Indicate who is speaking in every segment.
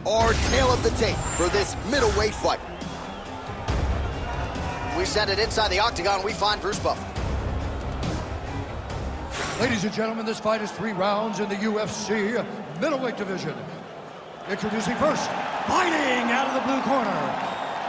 Speaker 1: our tale of the tape for this middleweight fight. We send it inside the octagon, we find Bruce Buffer.
Speaker 2: Ladies and gentlemen, this fight is 3 rounds in the UFC middleweight division. Introducing first, fighting out of the blue corner,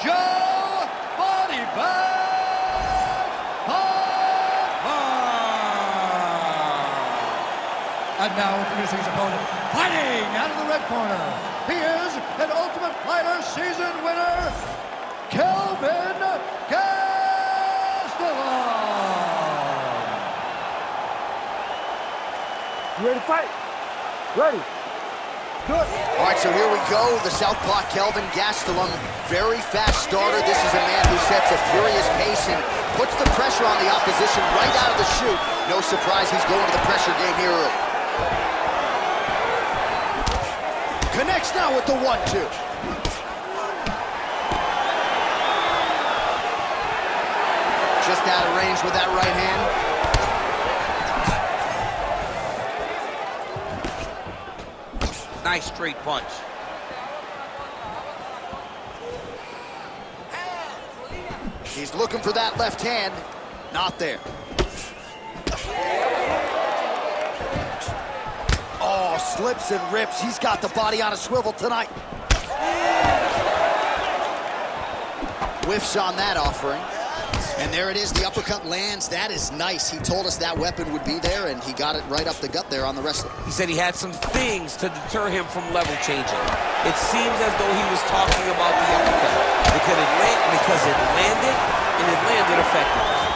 Speaker 2: Joe Pyfer. And now introducing his opponent, fighting out of the red corner, he is an Ultimate Fighter season winner, Kelvin Gastelum.
Speaker 3: You ready to fight? Ready. Good.
Speaker 1: All right, so here we go. The southpaw Kelvin Gastelum, very fast starter. This is a man who sets a furious pace and puts the pressure on the opposition right out of the chute. No surprise he's going to the pressure game here early. Connects now with the 1-2. Just out of range with that right hand.
Speaker 4: Nice straight punch.
Speaker 1: He's looking for that left hand. Not there. Oh, slips and rips. He's got the body on a swivel tonight. Whiffs on that offering. And there it is, the uppercut lands. That is nice. He told us that weapon would be there, and he got it right up the gut there on the wrestler.
Speaker 4: He said he had some things to deter him from level changing. It seems as though he was talking about the uppercut because it landed effectively.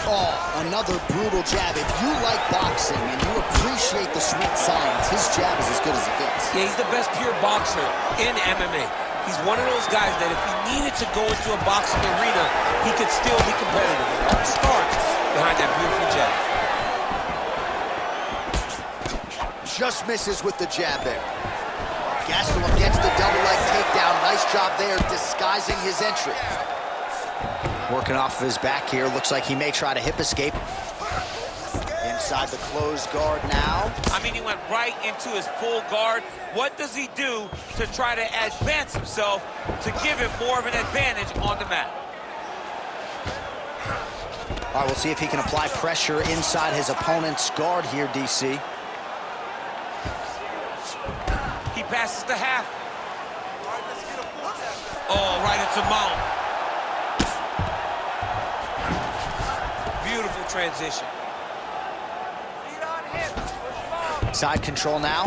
Speaker 1: Oh, another brutal jab. If you like boxing and you appreciate the sweet science, his jab is as good as it gets.
Speaker 4: Yeah, he's the best pure boxer in MMA. He's one of those guys that if he needed to go into a boxing arena, he could still be competitive. It all starts behind that beautiful jab.
Speaker 1: Just misses with the jab there. Gastelum gets the double leg takedown. Nice job there, disguising his entry. Working off of his back here. Looks like he may try to hip escape. Inside the closed guard now.
Speaker 4: I mean, he went right into his full guard. What does he do to try to advance himself to give him more of an advantage on the mat?
Speaker 1: All right, we'll see if he can apply pressure inside his opponent's guard here, DC.
Speaker 4: He passes the half. Oh, right into mount. Beautiful transition.
Speaker 1: Side control now.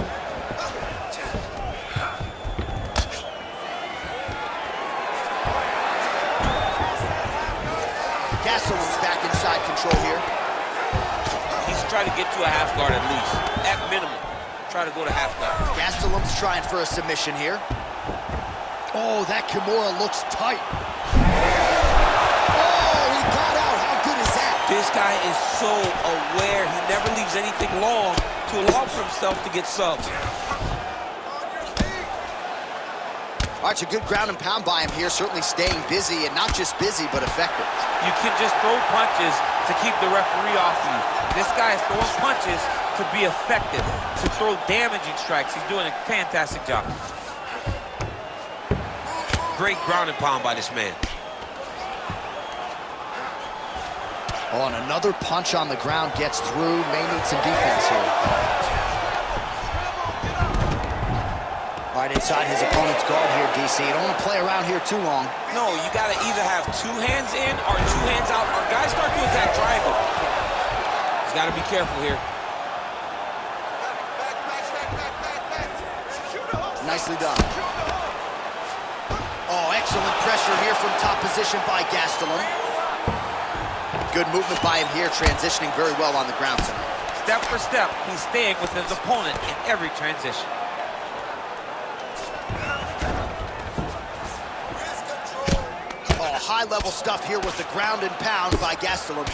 Speaker 1: Gastelum's back in side control here.
Speaker 4: He's trying to get to a half guard at least. At minimum, try to go to half guard.
Speaker 1: Gastelum's trying for a submission here. Oh, that Kimura looks tight.
Speaker 4: This guy is so aware. He never leaves anything long to allow for himself to get subbed.
Speaker 1: All right, it's a good ground and pound by him here, certainly staying busy, and not just busy, but effective.
Speaker 4: You can just throw punches to keep the referee off you. This guy is throwing punches to be effective, to throw damaging strikes. He's doing a fantastic job. Great ground and pound by this man.
Speaker 1: Oh, and another punch on the ground gets through. May need some defense here. All right, inside his opponent's guard here, DC. You don't want to play around here too long.
Speaker 4: No, you got to either have 2 hands in or 2 hands out, or guys start to attack triangle. He's got to be careful here.
Speaker 1: Nicely done. Oh, excellent pressure here from top position by Gastelum. Good movement by him here, transitioning very well on the ground tonight.
Speaker 4: Step for step, he's staying with his opponent in every transition.
Speaker 1: Oh, high-level stuff here with the ground and pound by Gastelum.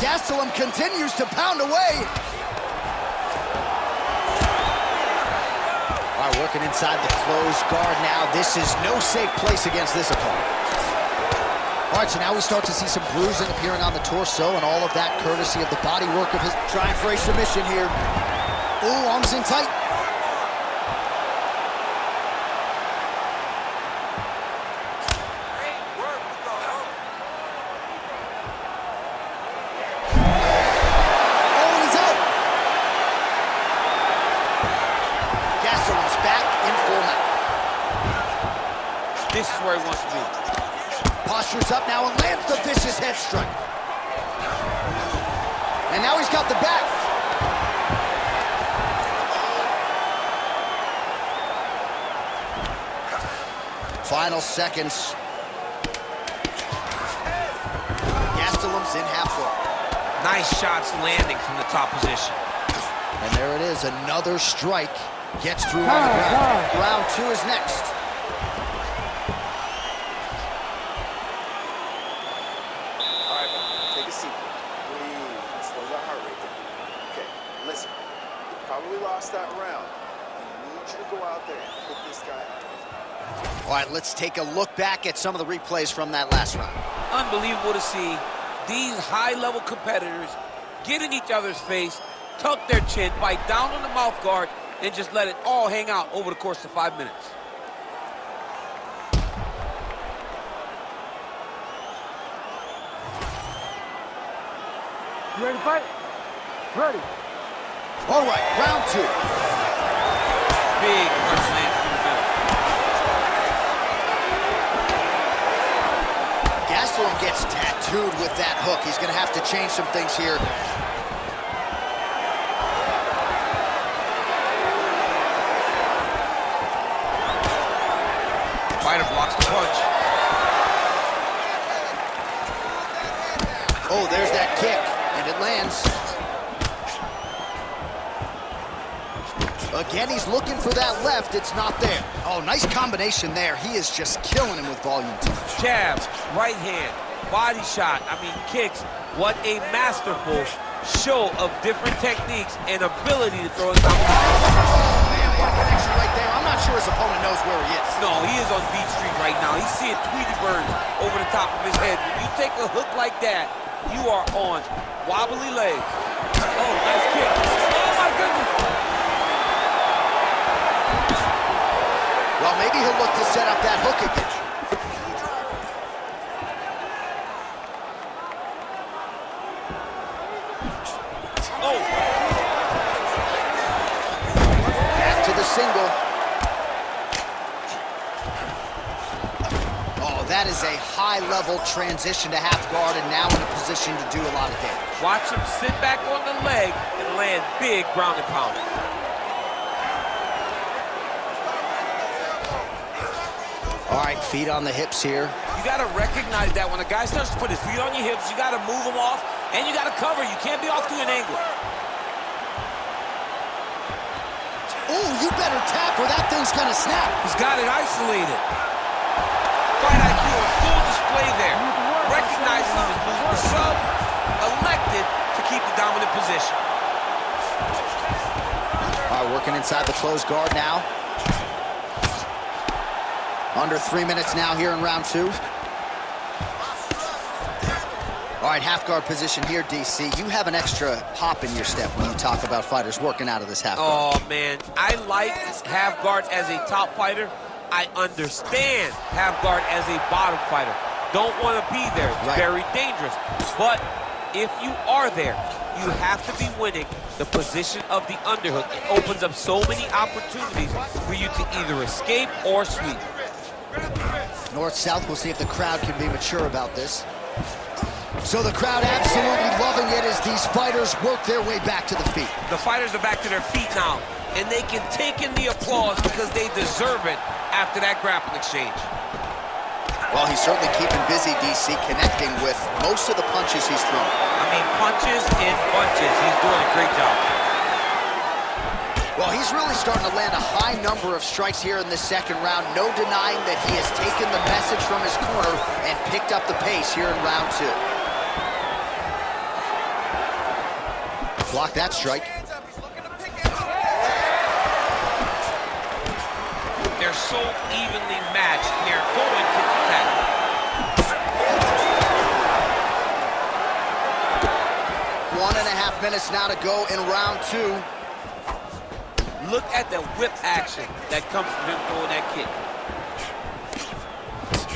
Speaker 1: Gastelum continues to pound away. All right, working inside the closed guard now. This is no safe place against this opponent. All right, so now we start to see some bruising appearing on the torso, and all of that courtesy of the body work of his... Trying for a submission here. Ooh, arms in tight.
Speaker 4: This is where he wants to be.
Speaker 1: Postures up now and lands the vicious head strike. And now he's got the back. Final seconds. Gastelum's in half guard.
Speaker 4: Nice shots landing from the top position.
Speaker 1: And there it is, another strike. Gets through on the ground. Round 2 is next.
Speaker 5: All right, take a seat. Breathe. Slow your heart rate down. Okay, listen. You probably lost that round. I need you to go out there and put this guy out.
Speaker 1: All right, let's take a look back at some of the replays from that last round.
Speaker 4: Unbelievable to see these high-level competitors get in each other's face, tuck their chin, bite down on the mouth guard, and just let it all hang out over the course of 5 minutes.
Speaker 3: You ready to fight? Ready.
Speaker 1: All right, round 2.
Speaker 4: Big punch land through the middle.
Speaker 1: Gastelum gets tattooed with that hook. He's going to have to change some things here.
Speaker 4: Fighter blocks the punch.
Speaker 1: Oh, there's that kick, and it lands. Again, he's looking for that left. It's not there. Oh, nice combination there. He is just killing him with volume.
Speaker 4: Jab, right hand, body shot, kicks. What a masterful show of different techniques and ability to throw his down.
Speaker 1: Man, what a connection right there. I'm not sure his opponent knows where he is.
Speaker 4: No, he is on Beach Street right now. He's seeing Tweety Bird over the top of his head. When you take a hook like that, you are on wobbly legs. Oh, nice kick. Oh, my goodness.
Speaker 1: Well, maybe he'll look to set up that hook again.
Speaker 4: Oh.
Speaker 1: Back to the single. Oh, that is a high-level transition to half guard and now in a position to do a lot of damage.
Speaker 4: Watch him sit back on the leg and land big ground and pound.
Speaker 1: All right, feet on the hips here.
Speaker 4: You got to recognize that when a guy starts to put his feet on your hips, you got to move him off, and you got to cover. You can't be off to an angle.
Speaker 1: Oh, you better tap or that thing's gonna snap.
Speaker 4: He's got it isolated. Fight IQ on full display there. Recognizing he was losing the sub, elected to keep the dominant position.
Speaker 1: All right, working inside the closed guard now. Under 3 minutes now here in round 2. All right, half guard position here, DC. You have an extra hop in your step when you talk about fighters working out of this half guard.
Speaker 4: Oh, man. I like half guard as a top fighter. I understand half guard as a bottom fighter. Don't want to be there. It's very dangerous. But if you are there, you have to be winning the position of the underhook. It opens up so many opportunities for you to either escape or sweep.
Speaker 1: North-south, we'll see if the crowd can be mature about this. So the crowd absolutely loving it as these fighters work their way back to the feet.
Speaker 4: The fighters are back to their feet now, and they can take in the applause because they deserve it after that grappling exchange.
Speaker 1: Well, he's certainly keeping busy, DC, connecting with most of the punches he's thrown.
Speaker 4: Punches in bunches. He's doing a great job.
Speaker 1: Well, he's really starting to land a high number of strikes here in the second round. No denying that he has taken the message from his corner and picked up the pace here in round 2. Block that strike.
Speaker 4: They're so evenly matched here. Going to attack.
Speaker 1: 1.5 minutes now to go in round 2.
Speaker 4: Look at the whip action that comes from him throwing that kick.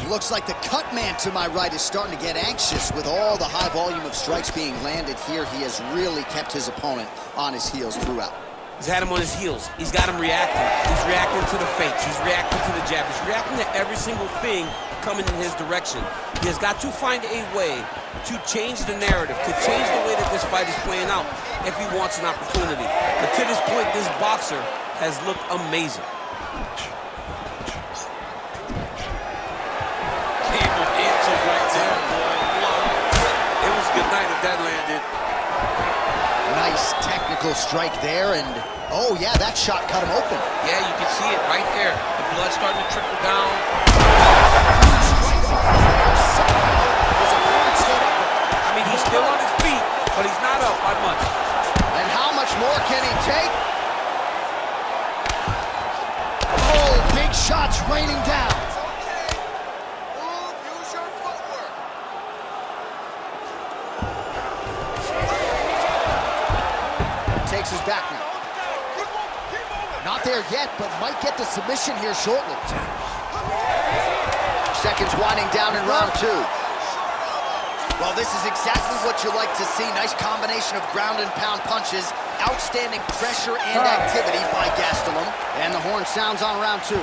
Speaker 1: Looks like the cut man to my right is starting to get anxious with all the high volume of strikes being landed here. He has really kept his opponent on his heels throughout.
Speaker 4: He's had him on his heels. He's got him reacting. He's reacting to the feints. He's reacting to the jab. He's reacting to every single thing coming in his direction. He has got to find a way to change the narrative, to change the way that this fight is playing out if he wants an opportunity. But to this point, this boxer has looked amazing. Came with inches right there, boy. It was good night if that landed.
Speaker 1: Nice technical strike there, and oh yeah, that shot cut him open.
Speaker 4: Yeah, you can see it right there. The blood starting to trickle down. I mean, he's still on his feet, but he's not up by much.
Speaker 1: And how much more can he take? Oh, big shots raining down.
Speaker 5: Use your footwork.
Speaker 1: Takes his back now. Not there yet, but might get the submission here shortly. Seconds winding down in round 2. Well, this is exactly what you like to see. Nice combination of ground and pound punches. Outstanding pressure and activity by Gastelum. And the horn sounds on round 2.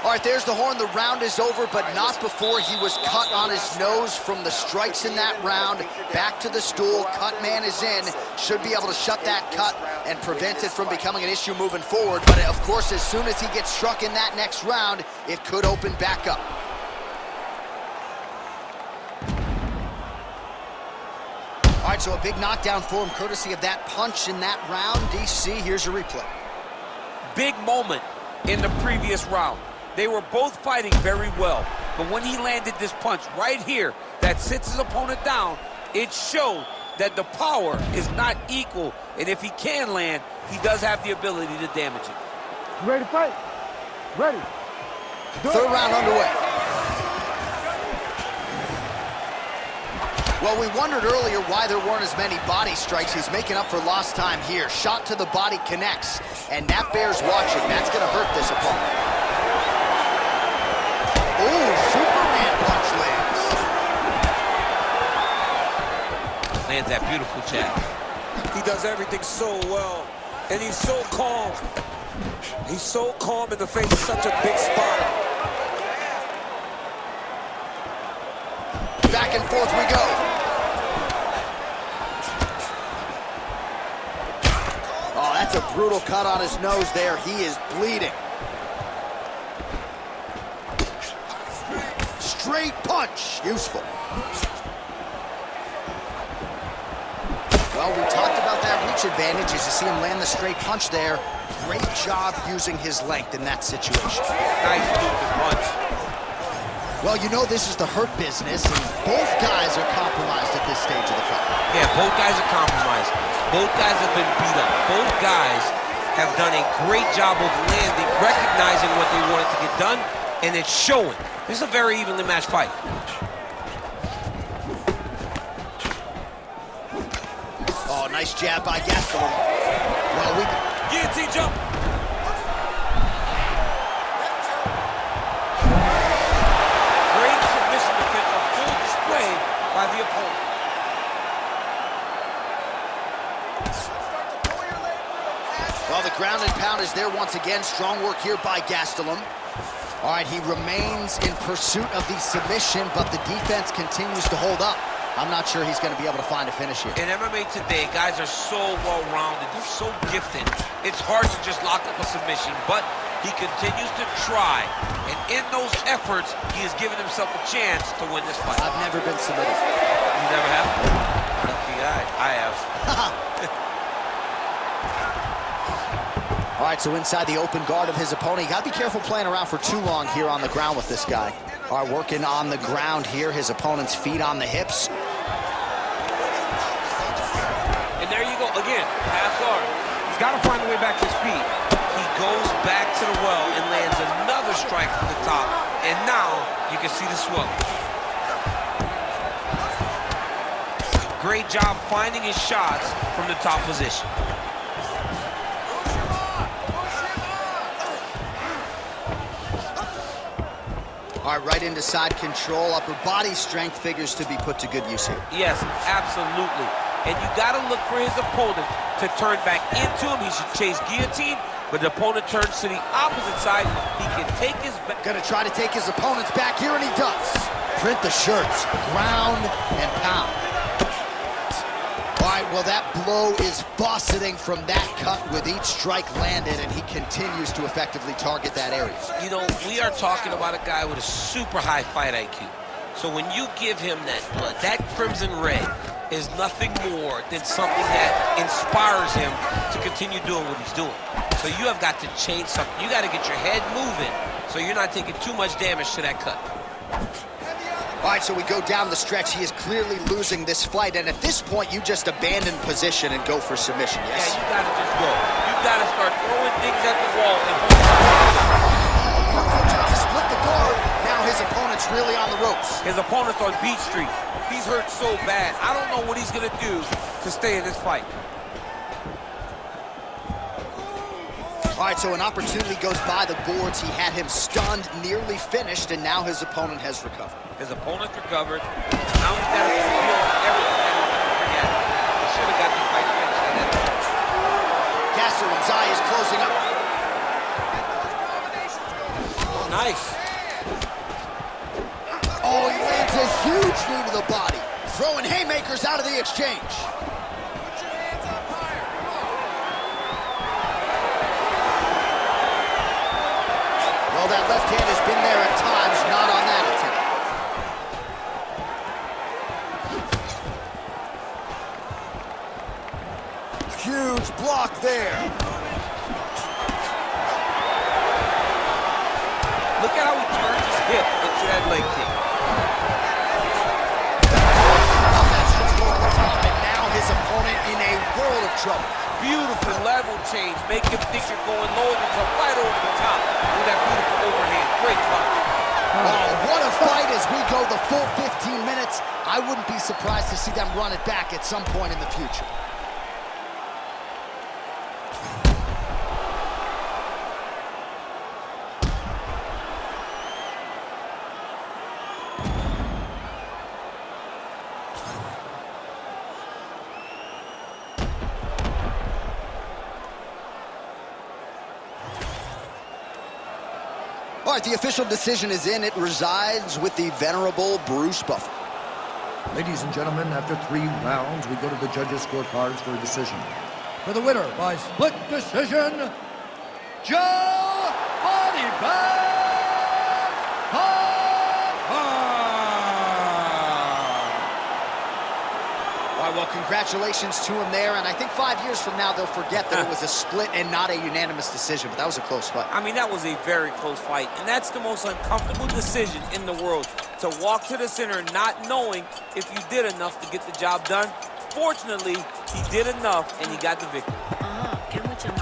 Speaker 1: All right, there's the horn. The round is over, but not before he was cut on his nose from the strikes in that round. Back to the stool. Cut man is in. Should be able to shut that cut and prevent it from becoming an issue moving forward. But, of course, as soon as he gets struck in that next round, it could open back up. All right, so a big knockdown for him, courtesy of that punch in that round. DC, here's your replay.
Speaker 4: Big moment in the previous round. They were both fighting very well, but when he landed this punch right here that sits his opponent down, it showed that the power is not equal, and if he can land, he does have the ability to damage it.
Speaker 3: You ready to fight? Ready.
Speaker 1: Third round underway. Well, we wondered earlier why there weren't as many body strikes. He's making up for lost time here. Shot to the body connects, and that bears watching. That's going to hurt this opponent. Ooh, Superman punch lands.
Speaker 4: Lands that beautiful jab.
Speaker 6: He does everything so well, and he's so calm. He's so calm in the face of such a big spot.
Speaker 1: Back and forth we go. Oh, that's a brutal cut on his nose there. He is bleeding. Straight punch. Useful. Well, we talked about that reach advantage as you see him land the straight punch there. Great job using his length in that situation.
Speaker 4: Nice stupid punch.
Speaker 1: Well, you know this is the hurt business, and both guys are compromised at this stage of the fight.
Speaker 4: Yeah, both guys are compromised. Both guys have been beat up. Both guys have done a great job of landing, recognizing what they wanted to get done, and it's showing. This is a very evenly matched fight.
Speaker 1: Oh, nice jab by Gastelum. Well,
Speaker 4: Guillotine jump. Great submission defense on full display by the opponent.
Speaker 1: Well, the ground and pound is there once again. Strong work here by Gastelum. All right, he remains in pursuit of the submission, but the defense continues to hold up. I'm not sure he's going to be able to find a finish here.
Speaker 4: In MMA today, guys are so well-rounded. They're so gifted. It's hard to just lock up a submission, but he continues to try. And in those efforts, he has given himself a chance to win this fight.
Speaker 1: I've never been submitted.
Speaker 4: You never have? Lucky guy. I have.
Speaker 1: All right, so inside the open guard of his opponent. You got to be careful playing around for too long here on the ground with this guy. All right, working on the ground here. His opponent's feet on the hips.
Speaker 4: And there you go. Again, half guard. He's got to find a way back to his feet. He goes back to the well and lands another strike from the top. And now you can see the swelling. Great job finding his shots from the top position.
Speaker 1: All right, right into side control. Upper body strength figures to be put to good use here.
Speaker 4: Yes, absolutely. And you got to look for his opponent to turn back into him. He should chase guillotine, but the opponent turns to the opposite side. He can take his back.
Speaker 1: Gonna try to take his opponent's back here, and he does. Print the shirts, ground and pound. All right, well, that blow is buffeting from that cut with each strike landed, and he continues to effectively target that area.
Speaker 4: You know, we are talking about a guy with a super high fight IQ. So when you give him that blood, that crimson red is nothing more than something that inspires him to continue doing what he's doing. So you have got to change something. You got to get your head moving so you're not taking too much damage to that cut.
Speaker 1: All right, so we go down the stretch. He is clearly losing this fight, and at this point, you just abandon position and go for submission, yes?
Speaker 4: Yeah, you gotta just go. You gotta start throwing things at the wall and
Speaker 1: Beautiful job to split the guard. Now his opponent's really on the ropes.
Speaker 4: his opponent's on Beach Street. He's hurt so bad. I don't know what he's gonna do to stay in this fight.
Speaker 1: All right, so an opportunity goes by the boards. He had him stunned, nearly finished, and now his opponent has recovered.
Speaker 4: His opponent's recovered. Now he's got to feel everything that he's going to forget. He should have got the fight finished at that point.
Speaker 1: Gastelum's eye is closing up.
Speaker 6: Nice.
Speaker 1: Oh, he lands a huge knee to the body. Throwing haymakers out of the exchange. Well, that left hand has been there at times, not on that attempt. Huge block there.
Speaker 4: Look at how he turns his hip into that leg kick.
Speaker 1: That's over the top, and now his opponent in a world of trouble.
Speaker 4: Beautiful level change. Make him think you're going low and you come right over the top with that beautiful overhand. Great fight.
Speaker 1: Oh, what a fight as we go the full 15 minutes. I wouldn't be surprised to see them run it back at some point in the future. All right, the official decision is in. It resides with the venerable Bruce Buffer.
Speaker 2: Ladies and gentlemen, after 3 rounds, we go to the judges' scorecards for a decision. For the winner by split decision, Joe Pyfer!
Speaker 1: Well, congratulations to him there, and I think 5 years from now they'll forget that it was a split and not a unanimous decision, but that was a close fight.
Speaker 4: I mean, that was a very close fight, and that's the most uncomfortable decision in the world, to walk to the center not knowing if you did enough to get the job done. Fortunately, he did enough, and he got the victory.
Speaker 7: Get with your